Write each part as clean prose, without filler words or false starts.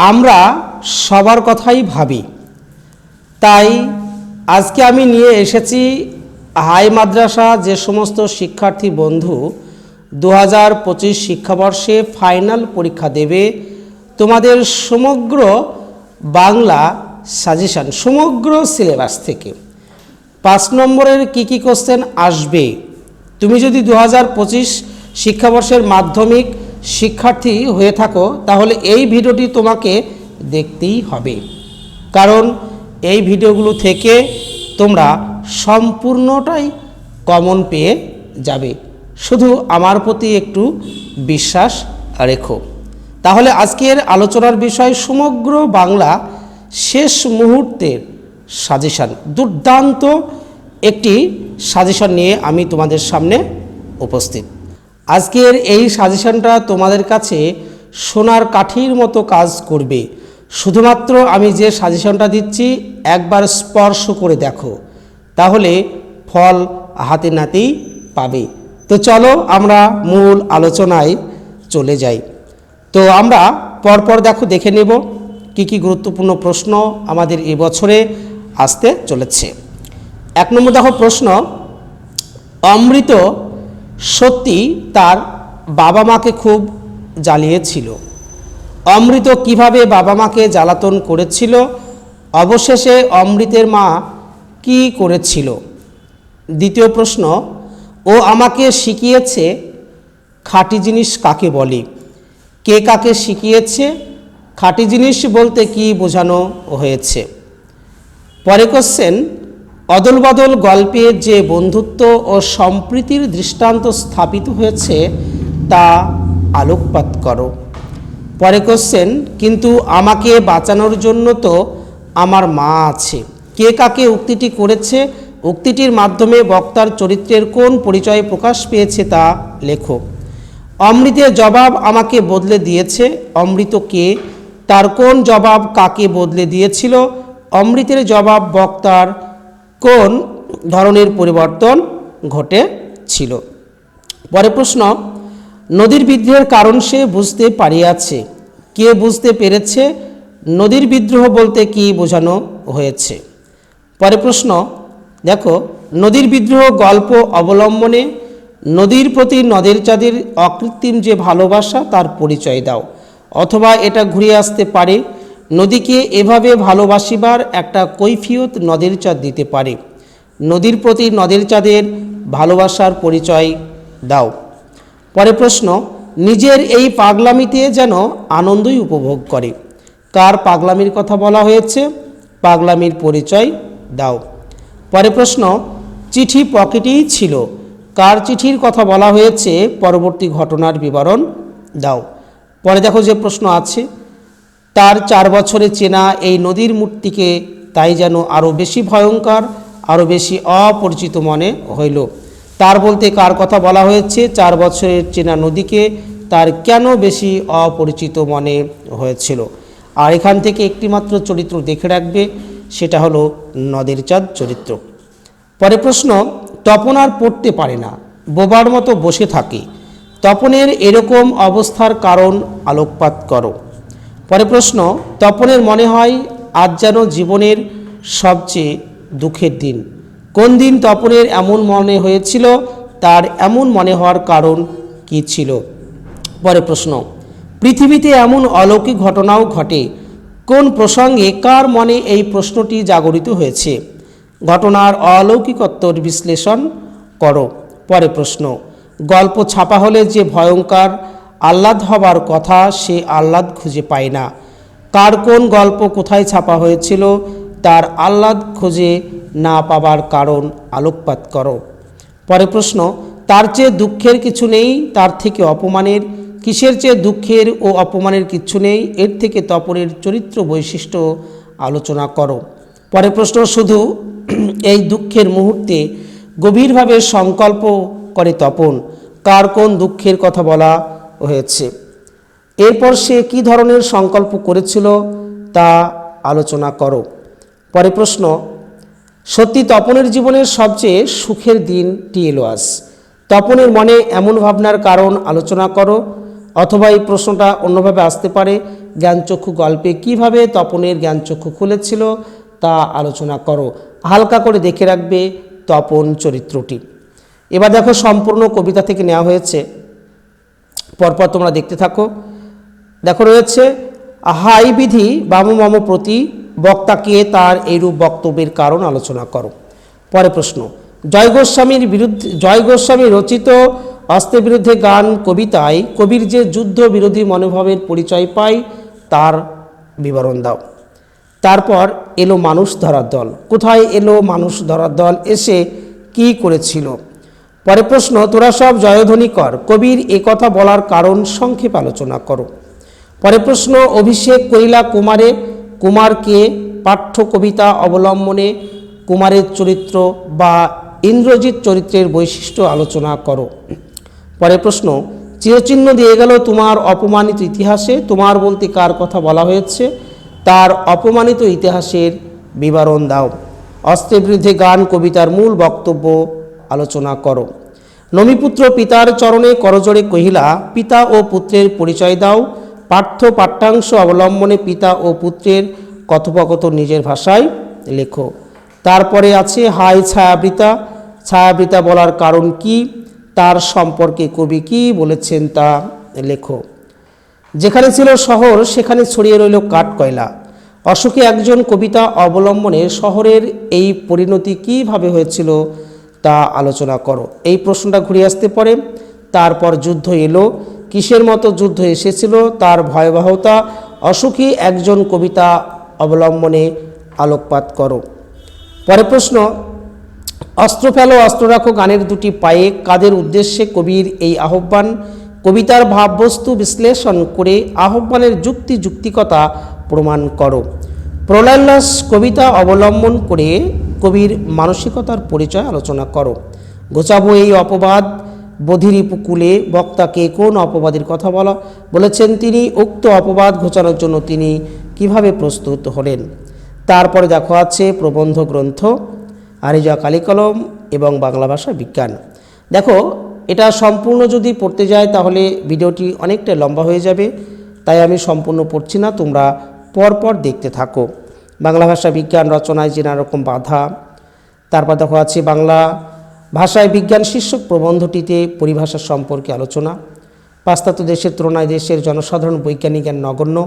আমরা সবার কথাই ভাবি, তাই আজকে আমি নিয়ে এসেছি হাই মাদ্রাসা যে সমস্ত শিক্ষার্থী বন্ধু 2025 শিক্ষাবর্ষে ফাইনাল পরীক্ষা দেবে, তোমাদের সমগ্র বাংলা সাজেশান সমগ্র সিলেবাস থেকে 5 নম্বরের কি কোশ্চেন আসবে। তুমি যদি 2025 শিক্ষাবর্ষের মাধ্যমিক শিক্ষার্থী হয়ে থাকো তাহলে এই ভিডিওটি তোমাকে দেখতেই হবে, কারণ এই ভিডিওগুলো থেকে তোমরা সম্পূর্ণটাই কমন পেয়ে যাবে। শুধু আমার প্রতি একটু বিশ্বাস রেখো। তাহলে আজকের আলোচনার বিষয় সমগ্র বাংলা শেষ মুহূর্তের সাজেশান। দুর্দান্ত একটি সাজেশান নিয়ে আমি তোমাদের সামনে উপস্থিত। আজকের এই সাজেশানটা তোমাদের কাছে সোনার কাঠির মতো কাজ করবে। শুধুমাত্র আমি যে সাজেশনটা দিচ্ছি একবার স্পর্শ করে দেখো, তাহলে ফল হাতে নাতেই পাবে। তো চলো আমরা মূল আলোচনায় চলে যাই। তো আমরা পরপর দেখে নেব কি গুরুত্বপূর্ণ প্রশ্ন আমাদের এই বছরে আসতে চলেছে। 1 নম্বর দেখো প্রশ্ন, অমৃত সত্যি তার বাবা মাকে খুব জ্বালিয়েছিল। অমৃত কিভাবে বাবা মাকে জ্বালাতন করেছিল? অবশেষে অমৃতের মা কি করেছিল? দ্বিতীয় প্রশ্ন, ও আমাকে শিখিয়েছে খাঁটি জিনিস কাকে বলে। কে কাকে শিখিয়েছে? খাঁটি জিনিস বলতে কি বোঝানো হয়েছে? পরে কোশ্চেন, অদল বদল গল্পে যে বন্ধুত্ব ও সম্প্রীতির দৃষ্টান্ত স্থাপিত হয়েছে তা আলোকপাত করো। পরে কোশ্চেন, কিন্তু আমাকে বাঁচানোর জন্য তো আমার মা আছে। কে কাকে উক্তিটি করেছে? উক্তিটির মাধ্যমে বক্তার চরিত্রের কোন পরিচয় প্রকাশ পেয়েছে তা লেখো। অমৃতের জবাব আমাকে বদলে দিয়েছে। অমৃত কে? তার কোন জবাব কাকে বদলে দিয়েছিল? অমৃতের জবাব বক্তার কোন ধরনের পরিবর্তন ঘটেছিল? পরে প্রশ্ন, নদীর বিদ্রোহের কারণ সে বুঝতে পারিয়াছে। কে বুঝতে পেরেছে? নদীর বিদ্রোহ বলতে কি বোঝানো হয়েছে? পরে প্রশ্ন দেখো, নদীর বিদ্রোহ গল্প অবলম্বনে নদীর প্রতি নদের চাঁদের অকৃত্রিম যে ভালোবাসা তার পরিচয় দাও। অথবা এটা ঘুরে আসতে পারে, নদীকে এভাবে ভালোবাসিবার একটা কৈফিয়ত নদের চাঁদ দিতে পারে। নদীর প্রতি নদের চাঁদের ভালোবাসার পরিচয় দাও। পরে প্রশ্ন, নিজের এই পাগলামিতে যেন আনন্দই উপভোগ করে। কার পাগলামির কথা বলা হয়েছে? পাগলামির পরিচয় দাও। পরে প্রশ্ন, চিঠি পকেটেই ছিল। কার চিঠির কথা বলা হয়েছে? পরবর্তী ঘটনার বিবরণ দাও। পরে দেখো যে প্রশ্ন আছে, তার 4 বছরে চেনা এই নদীর মূর্তিকে তাই যেন আরও বেশি ভয়ঙ্কর, আরও বেশি অপরিচিত মনে হইল। তার বলতে কার কথা বলা হয়েছে? 4 বছরের চেনা নদীকে তার কেন বেশি অপরিচিত মনে হয়েছিল? আর এখান থেকে একটি মাত্র চরিত্র দেখে রাখবে, সেটা হলো নদের চাঁদ চরিত্র। পরে প্রশ্ন, তপন আর পড়তে পারে না, বোবার মতো বসে থাকে। তপনের এরকম অবস্থার কারণ আলোকপাত করো। পরে প্রশ্ন, তপনের মনে হয় আজ যেন জীবনের সবচেয়ে দুঃখের দিন। কোন দিন তপনের এমন মনে হয়েছিল? তার এমন মনে হওয়ার কারণ কি ছিল? পরে প্রশ্ন, পৃথিবীতে এমন অলৌকিক ঘটনাও ঘটে। কোন প্রসঙ্গে কার মনে এই প্রশ্নটি জাগরিত হয়েছে? ঘটনার অলৌকিকত্বর বিশ্লেষণ করো। পরে প্রশ্ন, গল্প ছাপা হলে যে ভয়ঙ্কর আহ্লাদ হবার কথা সে আহ্লাদ খুঁজে পায় না। কার কোন গল্প কোথায় ছাপা হয়েছিল তার আহ্লাদ খুঁজে না পাবার কারণ আলোকপাত করো। পরে প্রশ্ন, তার চেয়ে দুঃখের কিছু নেই, তার থেকে অপমানের। কিসের চেয়ে দুঃখের ও অপমানের কিছু নেই? এর থেকে তপনের চরিত্র বৈশিষ্ট্য আলোচনা করো। পরে প্রশ্ন, শুধু এই দুঃখের মুহূর্তে গভীরভাবে সংকল্প করে তপন। কার কোন দুঃখের কথা বলা হয়েছে? এরপর সে কি ধরনের সংকল্প করেছিল তা আলোচনা করো। পরে প্রশ্ন, সত্যি তপনের জীবনের সবচেয়ে সুখের দিনটি এলো আজ। তপনের মনে এমন ভাবনার কারণ আলোচনা করো। অথবা এই প্রশ্নটা অন্যভাবে আসতে পারে, জ্ঞানচক্ষু গল্পে কিভাবে তপনের জ্ঞানচক্ষু খুলেছিল তা আলোচনা করো। হালকা করে দেখে রাখবে তপন চরিত্রটি। এবার দেখো সম্পূর্ণ কবিতা থেকে নেওয়া হয়েছে, পরপর তোমরা দেখতে থাকো। দেখো রয়েছে, হাই বিধি বাম মম প্রতি বক্তাকে তার এইরূপ বক্তব্যের কারণ আলোচনা করো। পরে প্রশ্ন, জয় গোস্বামী রচিত অস্ত্রের বিরুদ্ধে গান কবিতায় কবির যে যুদ্ধ বিরোধী মনোভাবের পরিচয় পায় তার বিবরণ দাও। তারপর এলো মানুষ ধরার দল, কোথায় এলো মানুষ ধরার দল, এসে কি করেছিল। পরে প্রশ্ন, তোরা সব জয়ধ্বনি কর, কবির একথা বলার কারণ সংক্ষেপে আলোচনা করো। পরে প্রশ্ন, অভিষেক করিলা কুমারকে পাঠ্য কবিতা অবলম্বনে কুমারের চরিত্র বা ইন্দ্রজিৎ চরিত্রের বৈশিষ্ট্য আলোচনা করো। পরে প্রশ্ন, চিরচিহ্ন দিয়ে গেল তোমার অপমানিত ইতিহাসে, তোমার বলতে কার কথা বলা হয়েছে, তার অপমানিত ইতিহাসের বিবরণ দাও। অস্ত্রের বিরুদ্ধে গান কবিতার মূল বক্তব্য আলোচনা করো। নমিপুত্র পিতার চরণে করজোড়ে কহিলা, পিতা ও পুত্রের পরিচয় দাও। পাঠ্যাংশ অবলম্বনে পিতা ও পুত্রের কথোপকথন নিজের ভাষায় লেখো। তারপরে আছে হাই ছায়াবৃতা বলার কারণ কি, তার সম্পর্কে কবি কি বলেছেন তা লেখো। যেখানে ছিল শহর সেখানে ছড়িয়ে রইল কাঠ কয়লা। অশোকে একজন কবিতা অবলম্বনে শহরের এই পরিণতি কিভাবে হয়েছিল তা আলোচনা করো। এই প্রশ্নটা ঘুরে আসতে পারে। তারপর যুদ্ধ এলো, কিসের মতো যুদ্ধ এসেছিল, তার ভয়াবহতা অশোকে একজন কবিতা অবলম্বনে আলোকপাত করো। পরে প্রশ্ন, অস্ত্র ফেলো অস্ত্র রাখো গানের দুটি পায়ে, কাদের উদ্দেশ্যে কবির এই আহ্বান, কবিতার ভাববস্তু বিশ্লেষণ করে আহ্বানের যুক্তিকতা প্রমাণ করো। প্রলয়োল্লাস কবিতা অবলম্বন করে কবির মানসিকতার পরিচয় আলোচনা করো। গোছাবো এই অপবাদ বধির উপকূলে, বক্তাকে কোন অপবাদের কথা বলেছেন তিনি, উক্ত অপবাদ ঘোচানোর জন্য তিনি কিভাবে প্রস্তুত হলেন। তারপরে দেখো আছে প্রবন্ধ গ্রন্থ, আরিজা কালিকলম এবং বাংলা ভাষা বিজ্ঞান। দেখো এটা সম্পূর্ণ যদি পড়তে যায় তাহলে ভিডিওটি অনেকটা লম্বা হয়ে যাবে, তাই আমি সম্পূর্ণ পড়ছি না, তোমরা পরপর দেখতে থাকো। বাংলা ভাষা বিজ্ঞান রচনায় যে নানা রকম বাধা। তারপর দেখো আছে বাংলা ভাষায় বিজ্ঞান শীর্ষক প্রবন্ধটিতে পরিভাষা সম্পর্কে আলোচনা। পাশ্চাত্য দেশের তুলনায় দেশের জনসাধারণ বৈজ্ঞানিক জ্ঞান নগণ্য।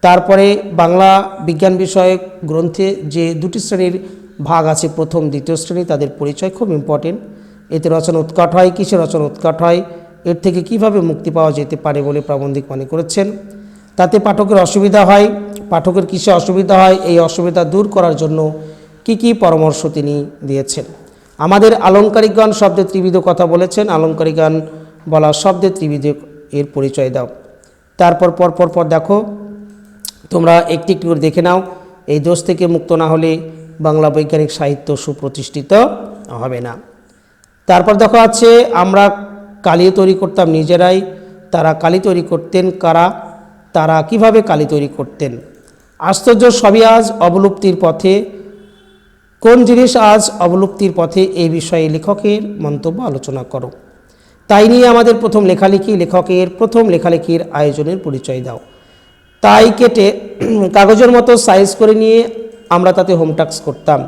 তারপরে বাংলা বিজ্ঞান বিষয়ক গ্রন্থে যে দুটি শ্রেণীর ভাগ আছে, প্রথম দ্বিতীয় শ্রেণী, তাদের পরিচয় খুব ইম্পর্টেন্ট। এতে রচনা উৎকট হয়, কিসে রচনা উৎকট হয়, এর থেকে কিভাবে মুক্তি পাওয়া যেতে পারে বলে প্রাবন্ধিক মনে করেছেন। তাতে পাঠকের অসুবিধা হয়, পাঠকের কিসে অসুবিধা হয়, এই অসুবিধা দূর করার জন্য কি পরামর্শ তিনি দিয়েছেন। আমাদের আলংকারিকগণ শব্দে ত্রিবিধ কথা বলেছেন, আলংকারিকগণ বলা শব্দে ত্রিবিধ এর পরিচয় দাও। তারপর পর দেখো, তোমরা একটি করে দেখে নাও। এই দোষ থেকে মুক্ত না হলে বাংলা বৈজ্ঞানিক সাহিত্য সুপ্রতিষ্ঠিত হবে না। তারপর দেখো আছে, আমরা কালি তৈরি করতাম নিজেরাই, তারা কালি তৈরি করতেন কারা, তারা কিভাবে কালি তৈরি করতেন। আশ্চর্য সবই আজ অবলুপ্তির পথে, কোন জিনিস আজ অবলুপ্তির পথে, এই বিষয়ে লেখকের মন্তব্য আলোচনা করো। তাই নিয়ে আমাদের প্রথম লেখালেখি, লেখকের প্রথম লেখালেখির আয়োজনের পরিচয় দাও। তাই কেটে কাগজের মতো সাইজ করে নিয়ে আমরা তাতে হোমটাস্ক করতাম।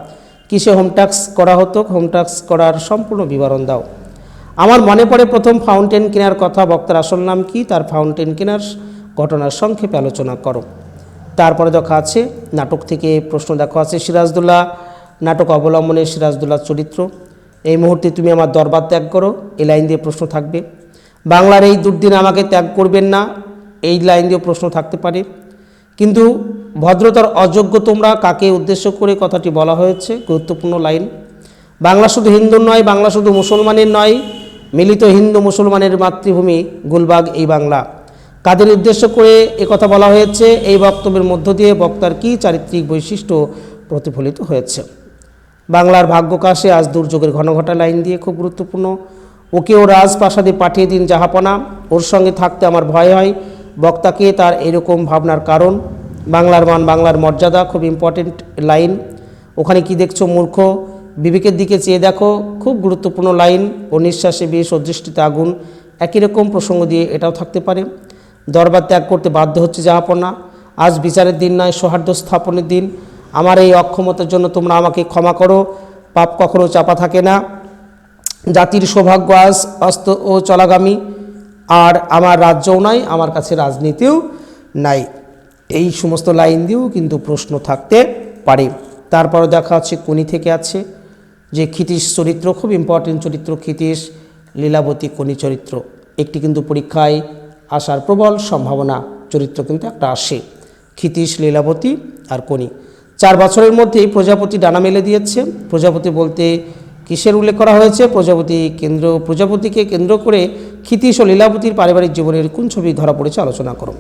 কিসে হোমটাস্ক করা হতো, হোমটাস্ক করার সম্পূর্ণ বিবরণ দাও। আমার মনে পড়ে প্রথম ফাউন্টেন কেনার কথা, বক্তার আসল নাম কি, তার ফাউন্টেন কেনার ঘটনার সংক্ষেপে আলোচনা করো। তারপরে দেখা আছে নাটক থেকে প্রশ্ন, দেখো আছে সিরাজদৌল্লা নাটক অবলম্বনে সিরাজদৌল্লার চরিত্র। এই মুহূর্তে তুমি আমার দরবার ত্যাগ করো, এই লাইন দিয়ে প্রশ্ন থাকবে। বাংলার এই দুর্দিন আমাকে ত্যাগ করবেন না, এই লাইন দিয়ে প্রশ্ন থাকতে পারে। কিন্তু ভদ্রতার অযোগ্য তোমরা, কাকে উদ্দেশ্য করে কথাটি বলা হয়েছে, গুরুত্বপূর্ণ লাইন। বাংলা শুধু হিন্দুর নয়, বাংলা শুধু মুসলমানের নয়, মিলিত হিন্দু মুসলমানের মাতৃভূমি গুলবাগ এই বাংলা। কাদের উদ্দেশ্য করে কথা বলা হয়েছে, এই বক্তব্যের মধ্য দিয়ে বক্তার কী চারিত্রিক বৈশিষ্ট্য প্রতিফলিত হয়েছে। বাংলার ভাগ্যকাশে আজ দুর্যোগের ঘনঘটা লাইন দিয়ে খুব গুরুত্বপূর্ণ। ওকেও রাজপ্রাসাদে পাঠিয়ে দিন জাহাপনা, ওর সঙ্গে থাকতে আমার ভয় হয়। বক্তাকে তার এরকম ভাবনার কারণ। বাংলার মান বাংলার মর্যাদা, খুব ইম্পর্টেন্ট লাইন। ওখানে কি দেখছো মূর্খ, বিবেকের দিকে চেয়ে দেখো, খুব গুরুত্বপূর্ণ লাইন। ও নিঃশ্বাসে বিষ ও দৃষ্টিতে আগুন, একই রকম প্রসঙ্গ দিয়ে এটাও থাকতে পারে। দরবার ত্যাগ করতে বাধ্য হচ্ছে জাহাপনা। আজ বিচারের দিন নয়, সৌহার্দ্য স্থাপনের দিন। আমার এই অক্ষমতার জন্য তোমরা আমাকে ক্ষমা করো। পাপ কখনো চাপা থাকে না। জাতির সৌভাগ্য আজ অস্ত ও চলাগামী, আর আমার রাজ্যও নাই, আমার কাছে রাজনীতিও নাই। এই সমস্ত লাইন দিয়েও কিন্তু প্রশ্ন থাকতে পারে। তারপরে দেখা হচ্ছে কোনি থেকে আছে যে ক্ষিতীশ চরিত্র, খুব ইম্পর্টেন্ট চরিত্র ক্ষিতীশ, লীলাবতী, কোনি চরিত্র। একটি কিন্তু পরীক্ষায় আসার প্রবল সম্ভাবনা, চরিত্র কিন্তু একটা আসে, ক্ষিতীশ, লীলাবতী আর কোনি। 4 বছরের মধ্যেই প্রজাপতি ডানা মেলে দিয়েছে। প্রজাপতি বলতে কিসের উল্লেখ করা হয়েছে? প্রজাপতিকে কেন্দ্র করে ক্ষিতীশ ও লীলাবতীর পারিবারিক জীবনের কোন ছবি ধরা পড়েছে আলোচনা করো।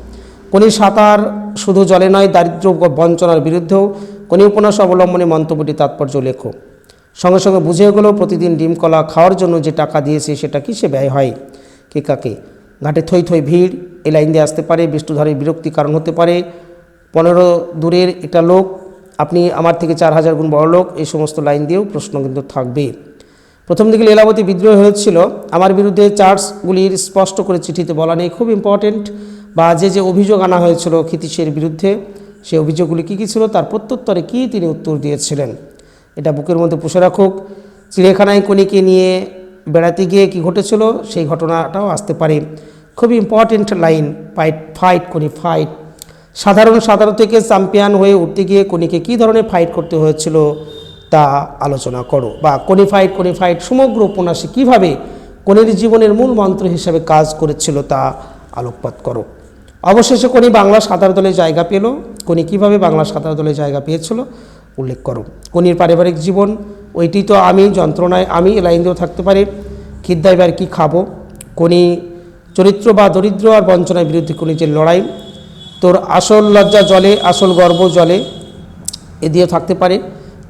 কোনির সাঁতার শুধু জলে নয়, দারিদ্র্য বঞ্চনার বিরুদ্ধেও কোনি উপন্যাস অবলম্বনে মন্তব্যটি তাৎপর্য লেখো। সঙ্গে সঙ্গে বুঝে গেল প্রতিদিন ডিম কলা খাওয়ার জন্য যে টাকা দিয়েছে সেটা কিসে ব্যয় হয়, কে কাকে। ঘাটে থই থই ভিড়, এই লাইন দিয়ে আসতে পারে। বিষ্ণুধারীর বিরক্তি কারণ হতে পারে। 15 দূরের একটা লোক, আপনি আমার থেকে 4000 গুণ বড় লোক, এই সমস্ত লাইন দিয়েও প্রশ্ন কিন্তু থাকবে। প্রথম দিকে লীলাবতী বিদ্রোহ হয়েছিল, আমার বিরুদ্ধে চার্জগুলির স্পষ্ট করে চিঠিতে বলা নেই, খুব ইম্পর্টেন্ট। বা যে অভিযোগ আনা হয়েছিল ক্ষিতীশের বিরুদ্ধে, সেই অভিযোগগুলি কী কী ছিল, তার প্রত্যুত্তরে কী তিনি উত্তর দিয়েছিলেন, এটা বুকের মধ্যে পুষে রাখুক। চিড়িয়াখানায় কোনিকে নিয়ে বেড়াতে গিয়ে কী ঘটেছিল, সেই ঘটনাটাও আসতে পারে। খুবই ইম্পর্টেন্ট লাইন, ফাইট কোনি ফাইট। সাধারণ থেকে চ্যাম্পিয়ন হয়ে উঠতে গিয়ে কোনিকে কী ধরনের ফাইট করতে হয়েছিল তা আলোচনা করো। বা কোনি ফাইট সমগ্র উপন্যাসে কীভাবে কোনির জীবনের মূল মন্ত্র হিসাবে কাজ করেছিল তা আলোকপাত করো। অবশেষে কোনি বাংলা সাঁতার দলে জায়গা পেল। কোনি কীভাবে বাংলা সাঁতার দলে জায়গা পেয়েছিল উল্লেখ করো। কোনির পারিবারিক জীবন, ওইটি তো আমি, যন্ত্রণায় আমি, লাইন দিয়েও থাকতে পারে। খিদ্দায় এবার কী খাবো, কোনি চরিত্র বা দরিদ্র আর বঞ্চনার বিরুদ্ধে কোনি যে লড়াই, তোর আসল লজ্জা জলে, আসল গর্ব জলে, এ দিয়েও থাকতে পারে।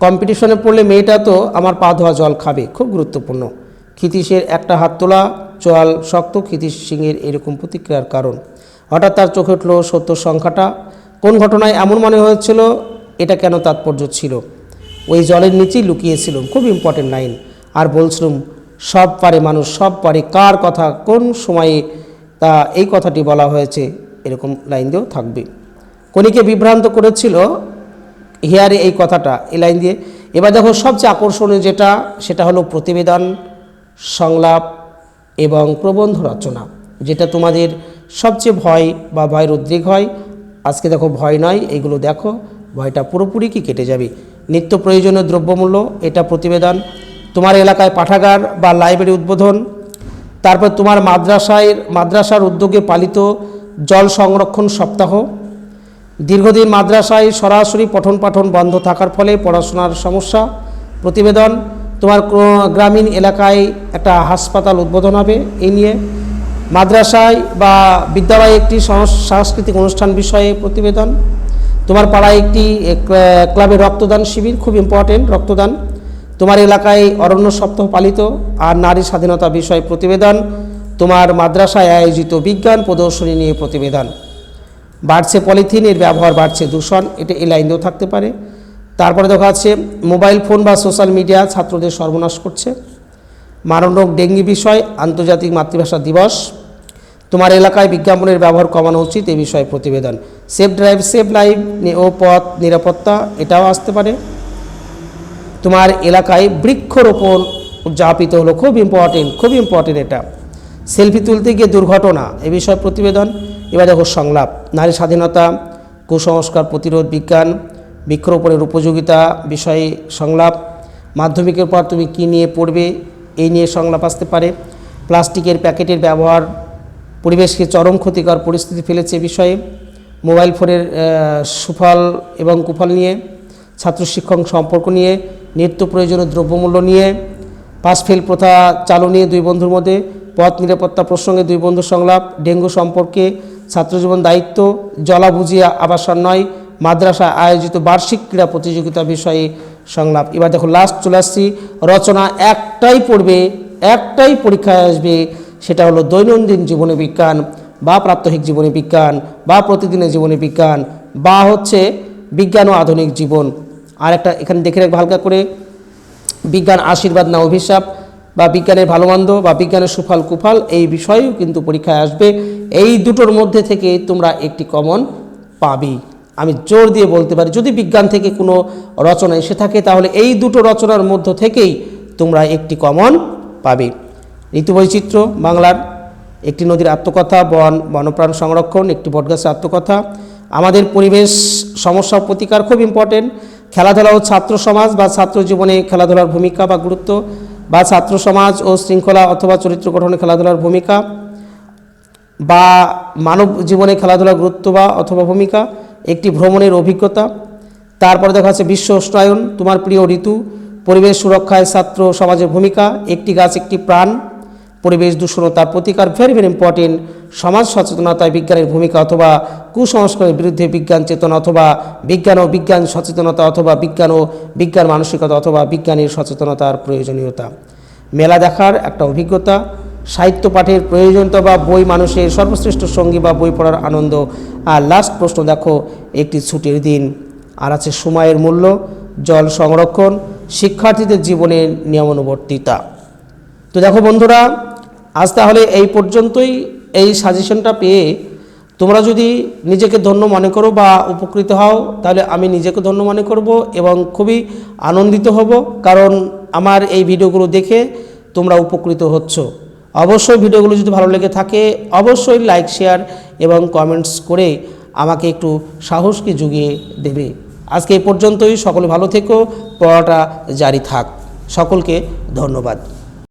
কম্পিটিশনে পড়লে মেয়েটা তো আমার পা ধোয়া জল খাবে, খুব গুরুত্বপূর্ণ। ক্ষিতীশের একটা হাত তোলা, চোয়াল শক্ত, ক্ষিতীশ সিংহের এরকম প্রতিক্রিয়ার কারণ। হঠাৎ তার চোখে উঠল সত্য সংখ্যাটা। কোন ঘটনায় এমন মনে হয়েছিল, এটা কেন তাৎপর্য ছিল, ওই জলের নিচেই লুকিয়েছিল, খুব ইম্পর্টেন্ট লাইন। আর বলছিলাম সব পারে মানুষ, সব পারে, কার কথা কোন সময়ে তা এই কথাটি বলা হয়েছে, এরকম লাইন দিয়েও থাকবে। কোনিকে বিভ্রান্ত করেছিল হিয়ারে এই কথাটা, এই লাইন দিয়ে। এবার দেখো সবচেয়ে আকর্ষণীয় যেটা, সেটা হলো প্রতিবেদন, সংলাপ এবং প্রবন্ধ রচনা, যেটা তোমাদের সবচেয়ে ভয় বা ভয়ের উদ্রেক হয়। আজকে দেখো ভয় নয়, এইগুলো দেখো, ভয়টা পুরোপুরি কি কেটে যাবে। নিত্য প্রয়োজনীয় দ্রব্যমূল্য, এটা প্রতিবেদন। তোমার এলাকায় পাঠাগার বা লাইব্রেরি উদ্বোধন। তারপর তোমার মাদ্রাসার উদ্যোগে পালিত জল সংরক্ষণ সপ্তাহ। দীর্ঘদিন মাদ্রাসায় সরাসরি পঠন পাঠন বন্ধ থাকার ফলে পড়াশোনার সমস্যা, প্রতিবেদন। তোমার গ্রামীণ এলাকায় একটা হাসপাতাল উদ্বোধন হবে, এই নিয়ে। মাদ্রাসায় বা বিদ্যালয়ে একটি সাংস্কৃতিক অনুষ্ঠান বিষয়ে প্রতিবেদন। তোমার পাড়ায় একটি ক্লাবে রক্তদান শিবির, খুব ইম্পর্টেন্ট, রক্তদান। তোমার এলাকায় অরণ্য সপ্তাহ পালিত আর নারী স্বাধীনতা বিষয়ে প্রতিবেদন। তোমার মাদ্রাসায় আয়োজিত বিজ্ঞান প্রদর্শনী নিয়ে প্রতিবেদন। বাড়ছে পলিথিনের ব্যবহার, বাড়ছে দূষণ, এটা এই লাইন দিয়েও থাকতে পারে। তারপরে দেখা যাচ্ছে মোবাইল ফোন বা সোশ্যাল মিডিয়া ছাত্রদের সর্বনাশ করছে। মারণরোগ ডেঙ্গি বিষয়, আন্তর্জাতিক মাতৃভাষা দিবস। তোমার এলাকায় বিজ্ঞাপনের ব্যবহার কমানো উচিত, এই বিষয়ে প্রতিবেদন। সেফ ড্রাইভ সেফ লাইফ ও পথ নিরাপত্তা, এটাও আসতে পারে। তোমার এলাকায় বৃক্ষরোপণ উদযাপিত হলো, খুব ইম্পর্টেন্ট এটা। সেলফি তুলতে গিয়ে দুর্ঘটনা, এ বিষয়ে প্রতিবেদন। এবার দেখো সংলাপ, নারী স্বাধীনতা, কুসংস্কার প্রতিরোধ, বিজ্ঞান, বৃক্ষরোপণের উপযোগিতা বিষয়ে সংলাপ। মাধ্যমিকের পর তুমি কী নিয়ে পড়বে, এই নিয়ে সংলাপ আসতে পারে। প্লাস্টিকের প্যাকেটের ব্যবহার পরিবেশকে চরম ক্ষতিকর পরিস্থিতি ফেলেছে বিষয়ে। মোবাইল ফোনের সুফল এবং কুফল নিয়ে। ছাত্র শিক্ষক সম্পর্ক নিয়ে। নিত্য প্রয়োজনীয় দ্রব্যমূল্য নিয়ে। পাস ফেল প্রথা চালু নিয়ে দুই বন্ধুর মধ্যে। পথ নিরাপত্তা প্রসঙ্গে দুই বন্ধুর সংলাপ। ডেঙ্গু সম্পর্কে। ছাত্রজীবন দায়িত্ব, জলা বুঝিয়া আবাসন নয়। মাদ্রাসা আয়োজিত বার্ষিক ক্রীড়া প্রতিযোগিতা বিষয়ে সংলাপ। এবার দেখো লাস্ট চলে আসছি, রচনা একটাই পড়বে, একটাই পরীক্ষায় আসবে, সেটা হলো দৈনন্দিন জীবনে বিজ্ঞান বা প্রাত্যহিক জীবনে বিজ্ঞান বা প্রতিদিনের জীবনে বিজ্ঞান বা হচ্ছে বিজ্ঞান ও আধুনিক জীবন। আর একটা এখানে দেখে রাখবো হালকা করে, বিজ্ঞান আশীর্বাদ না অভিশাপ, বা বিজ্ঞানের ভালো মন্দ বা বিজ্ঞানের সুফল কুফল এই বিষয়েও কিন্তু পরীক্ষায় আসবে। এই দুটোর মধ্যে থেকে তোমরা একটি কমন পাবে। আমি জোর দিয়ে বলতে পারি, যদি বিজ্ঞান থেকে কোনো রচনা এসে থাকে তাহলে এই দুটো রচনার মধ্য থেকেই তোমরা একটি কমন পাবে। ঋতুবৈচিত্র্য বাংলার, একটি নদীর আত্মকথা, বনপ্রাণ সংরক্ষণ, একটি বটগাছের আত্মকথা, আমাদের পরিবেশ সমস্যা প্রতিকার খুব ইম্পর্টেন্ট, খেলাধুলা ও ছাত্র সমাজ বা ছাত্র জীবনে খেলাধুলার ভূমিকা বা গুরুত্ব, বা ছাত্র সমাজ ও শৃঙ্খলা অথবা চরিত্র গঠনে খেলাধুলার ভূমিকা, বা মানব জীবনে খেলাধুলার গুরুত্ব বা অথবা ভূমিকা, একটি ভ্রমণের অভিজ্ঞতা। তারপরে দেখা যাচ্ছে বিশ্ব উষ্ণায়ন, তোমার প্রিয় ঋতু, পরিবেশ সুরক্ষায় ছাত্র সমাজের ভূমিকা, একটি গাছ একটি প্রাণ, পরিবেশ দূষণতার প্রতিকার, ভেরি ভেরি ইম্পর্টেন্ট, সমাজ সচেতনতায় বিজ্ঞানের ভূমিকা অথবা কুসংস্কারের বিরুদ্ধে বিজ্ঞান চেতনা অথবা বিজ্ঞান ও বিজ্ঞান সচেতনতা অথবা বিজ্ঞান ও বিজ্ঞান মানসিকতা অথবা বিজ্ঞানের সচেতনতার প্রয়োজনীয়তা, মেলা দেখার একটা অভিজ্ঞতা, সাহিত্য পাঠের প্রয়োজনীয়তা বা বই মানুষের সর্বশ্রেষ্ঠ সঙ্গী বা বই পড়ার আনন্দ। আর লাস্ট প্রশ্ন দেখো, একটি ছুটির দিন, আর আছে সময়ের মূল্য, জল সংরক্ষণ, শিক্ষার্থীদের জীবনের নিয়মানুবর্তিতা। তো দেখো বন্ধুরা, আজ তাহলে এই পর্যন্তই। এই সাজেশনটা পেয়ে তোমরা যদি নিজেকে ধন্য মনে করো বা উপকৃত হও, তাহলে আমি নিজেকে ধন্য মনে করব এবং খুবই আনন্দিত হব, কারণ আমার এই ভিডিওগুলো দেখে তোমরা উপকৃত হচ্ছ। অবশ্যই ভিডিওগুলো যদি ভালো লেগে থাকে অবশ্যই লাইক শেয়ার এবং কমেন্টস করে আমাকে একটু সাহসকে জুগিয়ে দেবে। আজকে এই পর্যন্তই। সকলে ভালো থেকো, পড়াটা জারি থাক। সকলকে ধন্যবাদ।